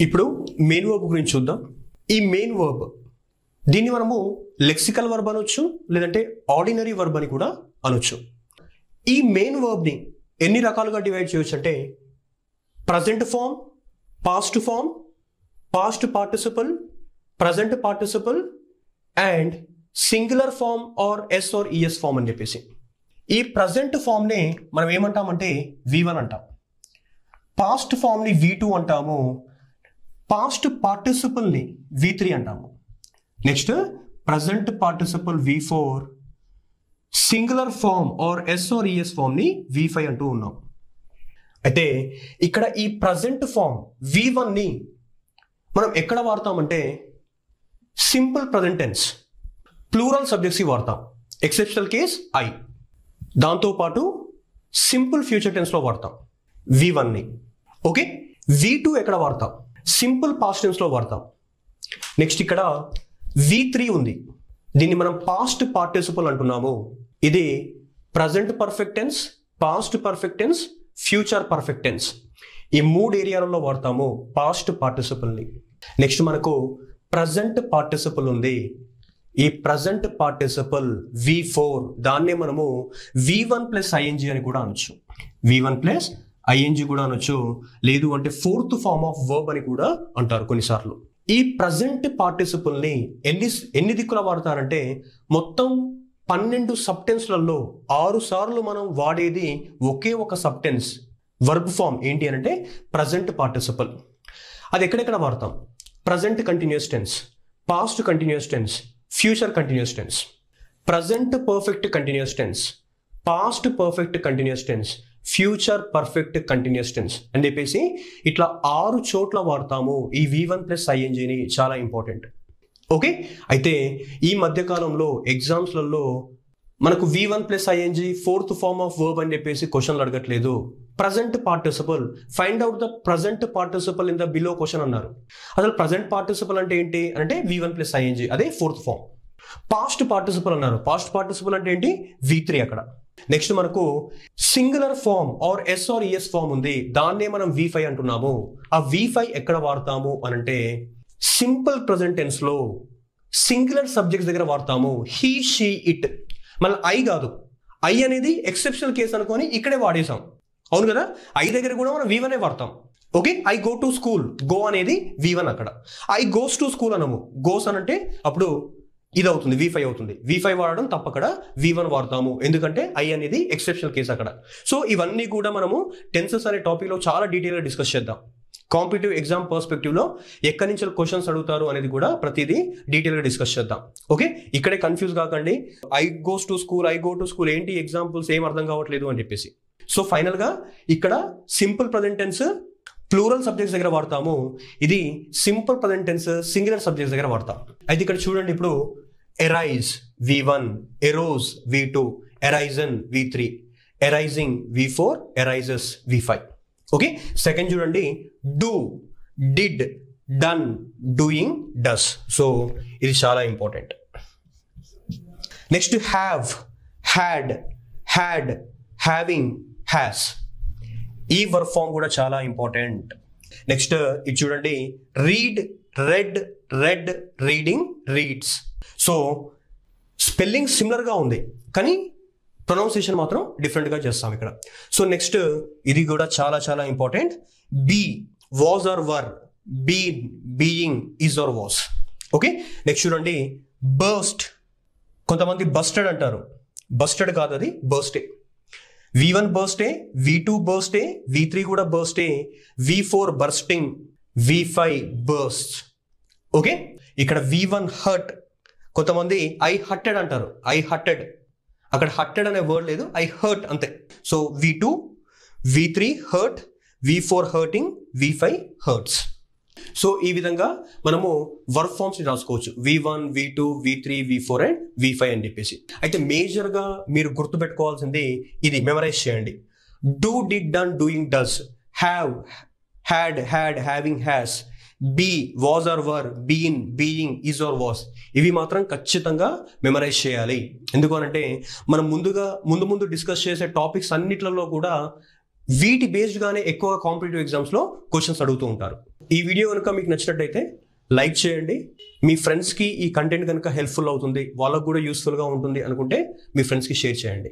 ఇప్పుడు main verb గురించి చూద్దాం. ఈ మెయిన్ వర్బ్ దీన్ని మనము లెక్సికల్ వర్బ్ అనొచ్చు, లేదంటే ఆర్డినరీ వర్బ్ అని కూడా అనొచ్చు. ఈ మెయిన్ వర్బ్ని ఎన్ని రకాలుగా డివైడ్ చేయొచ్చు అంటే present form, past form, past participle, present participle and singular form or S or ES form అని చెప్పేసి. ఈ ప్రజెంట్ ఫామ్నే మనం ఏమంటామంటే V1 అంటాం, పాస్ట్ ఫామ్ని V2 అంటాము, పాస్ట్ పార్టిసిపల్ని V3 అంటాము, next present participle V4, singular form or S or ES ఫామ్ని V5 అంటూ ఉన్నాం. అయితే ఇక్కడ ఈ ప్రజెంట్ ఫామ్ V1ని మనం ఎక్కడ వాడతామంటే సింపుల్ ప్రజెంట్ టెన్స్, ప్లూరల్ సబ్జెక్ట్స్కి వాడతాం, ఎక్సెప్షనల్ కేస్ ఐ. దాంతోపాటు సింపుల్ ఫ్యూచర్ టెన్స్లో వాడతాం V1ని. ఓకే, V2 ఎక్కడ వాడతాం? సింపుల్ పాస్ట్ టెన్స్లో వాడతాం. నెక్స్ట్ ఇక్కడ V3 ఉంది, దీన్ని మనం పాస్ట్ పార్టిసిపల్ అంటున్నాము. ఇది present perfect tense, past perfect tense, future perfect tense, ఈ 3 ఏరియాలలో వాడతాము పాస్ట్ పార్టిసిపల్ని. నెక్స్ట్ మనకు ప్రజెంట్ పార్టిసిపల్ ఉంది. ఈ ప్రజెంట్ పార్టిసిపల్ V4, దాన్నే మనము V1 ప్లస్ ING అని కూడా అనొచ్చు, V1 ప్లస్ ING కూడా అనొచ్చు, లేదు అంటే ఫోర్త్ ఫార్మ్ ఆఫ్ వర్బ్ అని కూడా అంటారు కొన్నిసార్లు. ఈ ప్రజెంట్ పార్టిసిపల్ని ఎన్ని దిక్కుల వాడతారంటే మొత్తం 12 సబ్టెన్స్లలో 6 సార్లు మనం వాడేది ఒకే ఒక సబ్టెన్స్ వర్బ్ ఫామ్ ఏంటి అంటే ప్రజెంట్ పార్టిసిపల్. అది ఎక్కడెక్కడ వాడతాం? Present continuous tense, past continuous tense, future continuous tense, present perfect continuous tense, past perfect continuous tense, future perfect continuous tense అని చెప్పేసి ఇట్లా 6 చోట్ల వాడతాము ఈ V1 ప్లస్ INGని. చాలా ఇంపార్టెంట్. ఓకే, అయితే ఈ మధ్యకాలంలో ఎగ్జామ్స్లలో మనకు V1 plus ING fourth form of verb అని చెప్పేసి క్వశ్చన్లు అడగట్లేదు. Present participle, find out the present participle in the below question అన్నారు. అసలు ప్రజెంట్ పార్టిసిపల్ అంటే ఏంటి అంటే V1 ప్లస్ ING, అదే ఫోర్త్ ఫార్మ్. పాస్ట్ పార్టిసిపల్ అన్నారు, పాస్ట్ పార్టిసిపల్ అంటే ఏంటి? V3 అక్కడ. నెక్స్ట్ మనకు singular form or S or ES form ఉంది, దాన్నే మనం V5 అంటున్నాము. ఆ V5 ఎక్కడ వాడతాము అనంటే సింపుల్ ప్రజెంట్ టెన్స్ లో సింగులర్ సబ్జెక్ట్స్ దగ్గర వాడతాము. He, she, it. మళ్ళీ ఐ కాదు, ఐ అనేది ఎక్సెప్షనల్ కేసు అనుకొని ఇక్కడే వాడేసాం. అవును కదా, ఐ దగ్గర కూడా మనం V1 వాడతాం. Okay, I go to school, go అనేది V1 అక్కడ. ఐ గోస్ టు స్కూల్ అనము, గోస్ అనంటే అప్పుడు ఇది అవుతుంది, V5 అవుతుంది. V5 వాడడం తప్ప అక్కడ V1 వాడతాము, ఎందుకంటే ఐ అనేది ఎక్సెప్షనల్ కేసు అక్కడ. సో ఇవన్నీ కూడా మనము టెన్సెస్ అనే టాపిక్లో చాలా డీటెయిల్గా డిస్కస్ చేద్దాం. కాంపిటేటివ్ ఎగ్జామ్ పర్స్పెక్టివ్లో ఎక్కడి నుంచి క్వశ్చన్స్ అడుగుతారు అనేది కూడా ప్రతిదీ డీటెయిల్గా డిస్కస్ చేద్దాం. ఓకే, ఇక్కడే కన్ఫ్యూజ్ కాకండి. I goes to school, I go to school ఏంటి ఎగ్జాంపుల్స్ ఏం అర్థం కావట్లేదు అని చెప్పేసి. సో ఫైనల్గా ఇక్కడ simple present tense plural subjects దగ్గర వాడతాము, ఇది simple present tense singular subjects దగ్గర వాడతాం. అయితే ఇక్కడ చూడండి, ఇప్పుడు arise V1, arose V2, arisen V3, arising V4, arises V5. Okay, second చూడండి, do, did, done, doing, does. So ఇది చాలా important. Next have, had, had, having, has. ఈ వర్బ్ ఫామ్ కూడా చాలా ఇంపార్టెంట్. నెక్స్ట్ ఇది చూడండి, read, read, read, reading, reads. So spelling సిమిలర్గా ఉంది కానీ ప్రొనౌన్సియేషన్ మాత్రం డిఫరెంట్గా చేస్తాం ఇక్కడ. సో నెక్స్ట్ ఇది కూడా చాలా చాలా important, be, was or were, been, being, is or was. Okay, next చూడండి, బర్స్ట్. కొంతమంది బస్టెడ్ అంటారు, బస్టెడ్ కాదు, అది బర్స్టే. V1 బర్స్టే, V2 బర్స్టే, V3 కూడా బర్స్టే, V4 bursting, V5 burst. Okay, ఇక్కడ V1 హర్ట్. కొంతమంది ఐ హర్టెడ్ అంటారు, ఐ హర్టెడ్, అక్కడ హర్టెడ్ అనే వర్డ్ లేదు, ఐ హర్ట్ అంతే. So V2, V3 hurt, V4 hurting, V5 hurts. So ఈ విధంగా మనము వర్బ్ ఫామ్స్ని రాసుకోవచ్చు, V1, V2, V3, V4 and V5 అని చెప్పేసి. అయితే మేజర్గా మీరు గుర్తుపెట్టుకోవాల్సింది ఇది, మెమరైజ్ చేయండి. Do, did, done, doing, does, have, had, had, having, has, be, was or were, been, being, is or was. ఇవి మాత్రం ఖచ్చితంగా మెమరైజ్ చేయాలి. ఎందుకు అనంటే మనం ముందు డిస్కస్ చేసే టాపిక్స్ అన్నిట్లలో కూడా వీటి బేస్డ్గానే ఎక్కువ కాంపిటేటివ్ ఎగ్జామ్స్లో క్వశ్చన్స్ అడుగుతూ ఉంటారు. ఈ వీడియో కనుక మీకు నచ్చినట్టయితే లైక్ చేయండి. మీ ఫ్రెండ్స్కి ఈ కంటెంట్ కనుక హెల్ప్ఫుల్ అవుతుంది, వాళ్ళకు కూడా యూస్ఫుల్గా ఉంటుంది అనుకుంటే మీ ఫ్రెండ్స్కి షేర్ చేయండి.